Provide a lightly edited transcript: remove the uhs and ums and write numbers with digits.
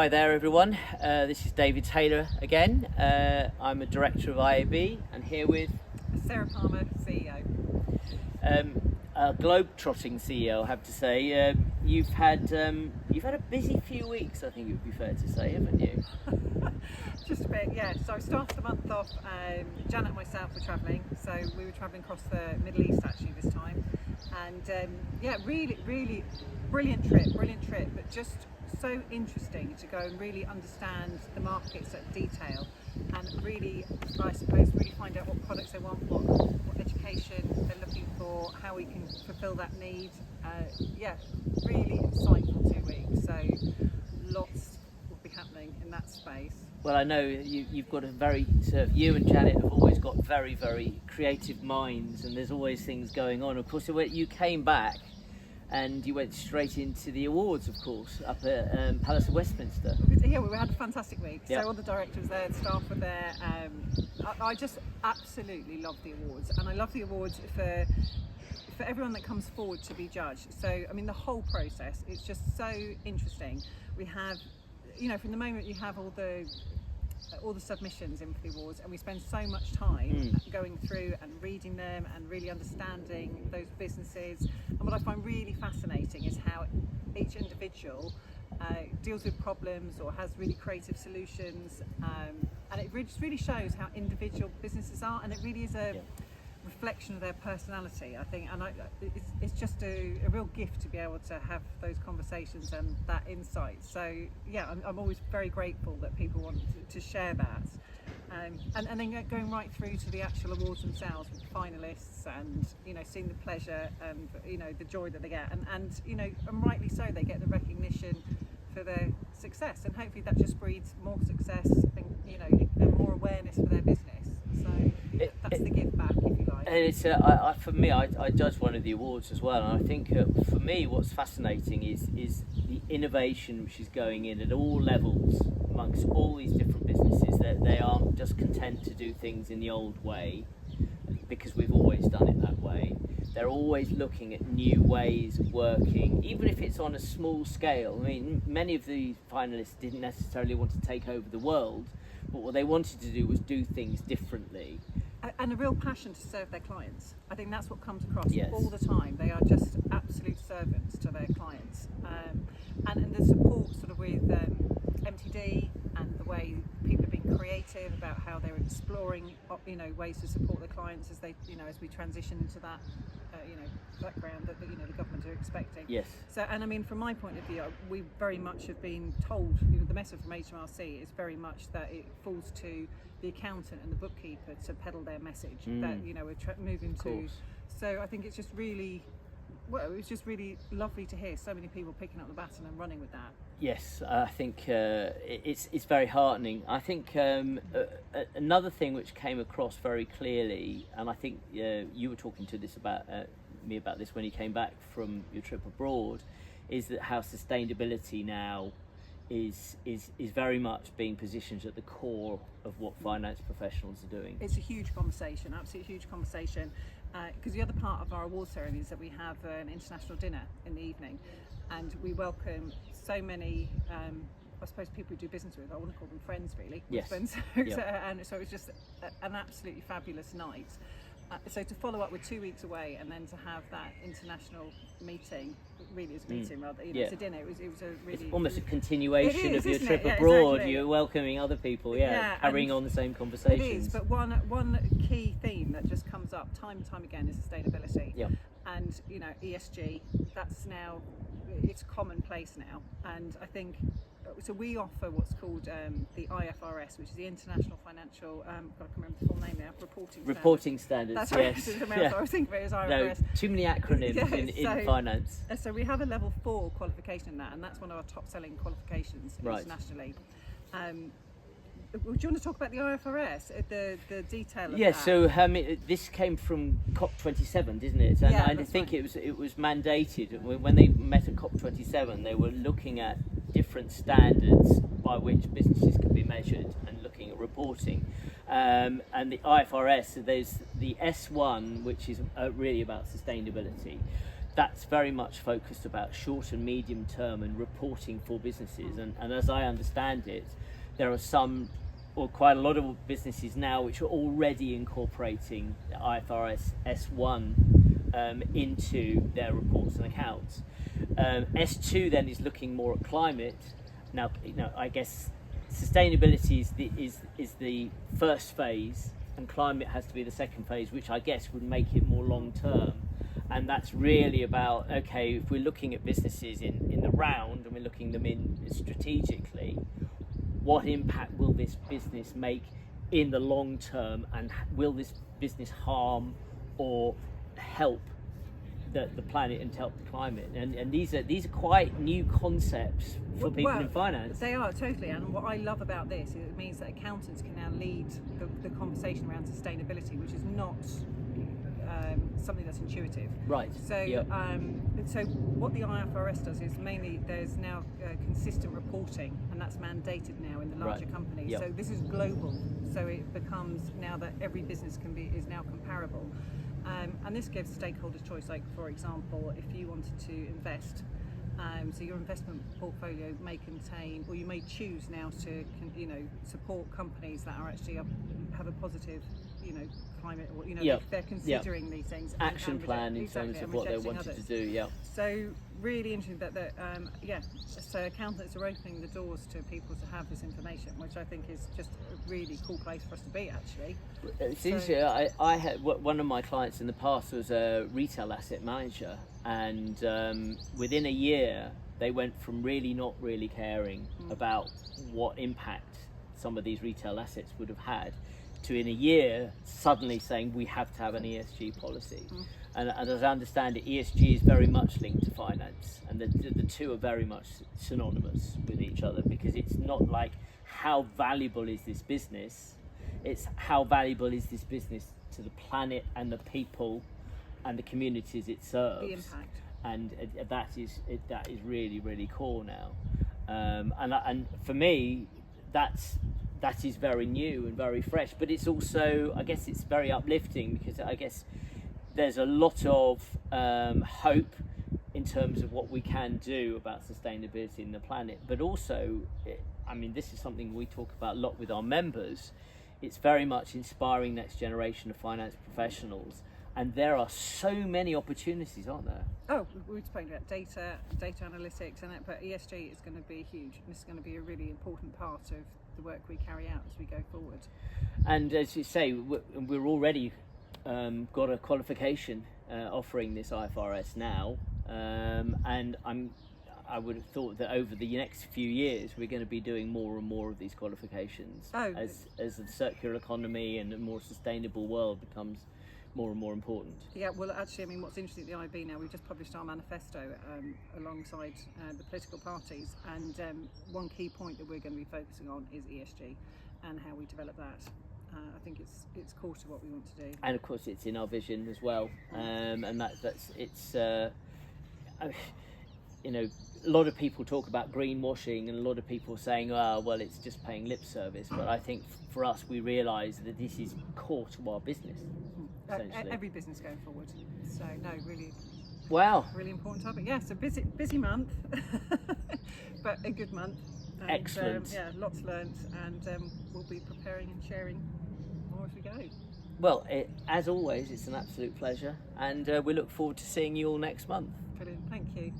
Hi there everyone, this is David Taylor again. I'm a director of IAB and here with Sarah Palmer, CEO. A globe-trotting CEO, I have to say. You've had a busy few weeks, I think it would be fair to say, haven't you? Just a bit, yeah. So I started the month off, Janet and myself were travelling, so we were travelling across the Middle East actually this time. And really brilliant trip, but just so interesting to go and really understand the markets at detail and really, I suppose, really find out what products they want, what education they're looking for, how we can fulfil that need. Really insightful 2 weeks, so lots will be happening in that space. Well, I know you've got you and Janet have always got very, very creative minds, and there's always things going on. Of course, you came back and you went straight into the awards, of course, up at Palace of Westminster. Yeah, we had a fantastic week. Yep. So all the directors were there, the staff were there. I just absolutely love the awards, and I love the awards for everyone that comes forward to be judged. So, I mean, the whole process is just so interesting. We have, from the moment you have all the submissions in for the awards, and we spend so much time going through and reading them and really understanding those businesses. And what I find really fascinating is how each individual deals with problems or has really creative solutions, and it really shows how individual businesses are, and it really is a reflection of their personality, I think, and it's just a real gift to be able to have those conversations and that insight. So yeah, I'm always very grateful that people want to share that, and then going right through to the actual awards themselves with finalists, and seeing the pleasure and the joy that they get, and rightly so, they get the recognition for their success, and hopefully that just breeds more success and more awareness for their business. So that's the give back, if you like. And it's for me, I judge one of the awards as well, and I think for me what's fascinating is the innovation which is going in at all levels amongst all these different businesses, that they aren't just content to do things in the old way because we've always done it that way. They're always looking at new ways of working, even if it's on a small scale. I mean, many of the finalists didn't necessarily want to take over the world, but what they wanted to do was do things differently. And a real passion to serve their clients. I think that's what comes across all the time. They are just absolute servants to their clients. And the support sort of with MTD, and the way people are being creative about how they're exploring ways to support their clients as they as we transition into that background that the government are expecting. Yes. So, and I mean, from my point of view, we very much have been told, the message from HMRC is very much that it falls to the accountant and the bookkeeper to peddle their message that we're moving to. So I think it's just really, it was just really lovely to hear so many people picking up the baton and running with that. Yes, I think it's very heartening. I think another thing which came across very clearly, and I think you were talking to me about this when you came back from your trip abroad, is that how sustainability now is very much being positioned at the core of what finance professionals are doing. It's a huge conversation, absolutely huge conversation, because the other part of our award ceremony is that we have an international dinner in the evening, and we welcome so many I suppose people we do business with. I want to call them friends, really. Yes. Friends. And so it was just an absolutely fabulous night. So to follow up with 2 weeks away, and then to have that international meeting, really is a meeting rather, it's a dinner. It was a really... It's almost a continuation of your trip abroad. Yeah, exactly. You're welcoming other people, carrying on the same conversations. It is, but one key theme that just comes up time and time again is sustainability. Yeah. And ESG, that's now, it's commonplace now, and I think so. We offer what's called the IFRS, which is the International Financial. I can't remember the full name now. Reporting standards. Standards. That's right. Yes. I was thinking of it as IFRS. No, too many acronyms in finance. So we have a level 4 qualification in that, and that's one of our top-selling qualifications internationally. Do you want to talk about the IFRS, the detail of that? So this came from COP27, didn't it? And I think right. it was mandated. When they met at COP27, they were looking at different standards by which businesses can be measured and looking at reporting. And the IFRS, there's the S1, which is really about sustainability. that's very much focused about short and medium term and reporting for businesses. And as I understand it, there are some, or quite a lot of businesses now which are already incorporating the IFRS S1 into their reports and accounts. S2 then is looking more at climate. Now, I guess sustainability is the first phase, and climate has to be the second phase, which I guess would make it more long term. And that's really about, okay, if we're looking at businesses in the round and we're looking them in strategically, what impact will this business make in the long term, and will this business harm or help the planet and help the climate? And these are quite new concepts for people in finance. They are, totally. And what I love about this is it means that accountants can now lead the conversation around sustainability, which is not something that's intuitive. Right. So, so what the IFRS does is mainly there's now consistent reporting, and that's mandated now in the larger companies. Yep. So this is global. So it becomes now that every business is now comparable, and this gives stakeholders choice. Like, for example, if you wanted to invest. So your investment portfolio may contain, or you may choose now to, support companies that are actually have a positive, climate, or they're considering these things. Action plan in terms of what they wanted to do. Yeah. So really interesting that so accountants are opening the doors to people to have this information, which I think is just a really cool place for us to be, actually. It's interesting. I had one of my clients in the past was a retail asset manager, and within a year they went from really not really caring about what impact some of these retail assets would have had to, in a year, suddenly saying we have to have an ESG policy. And as I understand it, ESG is very much linked to finance, and the two are very much synonymous with each other, because it's not like how valuable is this business, it's how valuable is this business to the planet and the people and the communities it serves. The impact. And that is really, really core now. And for me, that is very new and very fresh, but it's also, I guess it's very uplifting, because I guess there's a lot of hope in terms of what we can do about sustainability in the planet, but also, this is something we talk about a lot with our members. It's very much inspiring next generation of finance professionals, and there are so many opportunities, aren't there? Oh, we were talking about data analytics, but ESG is going to be huge. This is going to be a really important part of the work we carry out as we go forward. And as you say, we're already got a qualification offering this IFRS now, and I would have thought that over the next few years we're going to be doing more and more of these qualifications as the circular economy and a more sustainable world becomes more and more important. Yeah, well, actually, what's interesting at the IAB now, we've just published our manifesto alongside the political parties, and one key point that we're going to be focusing on is ESG and how we develop that. I think it's core to what we want to do. And of course, it's in our vision as well, and it's a lot of people talk about greenwashing, and a lot of people saying, well, it's just paying lip service. But I think for us, we realise that this is core to our business. Every business going forward. So no, really. Wow. Really important topic. Yeah, so busy month, but a good month. And, excellent. Lots learnt, and we'll be preparing and sharing more as we go. Well, as always, it's an absolute pleasure, and we look forward to seeing you all next month. Brilliant. Thank you.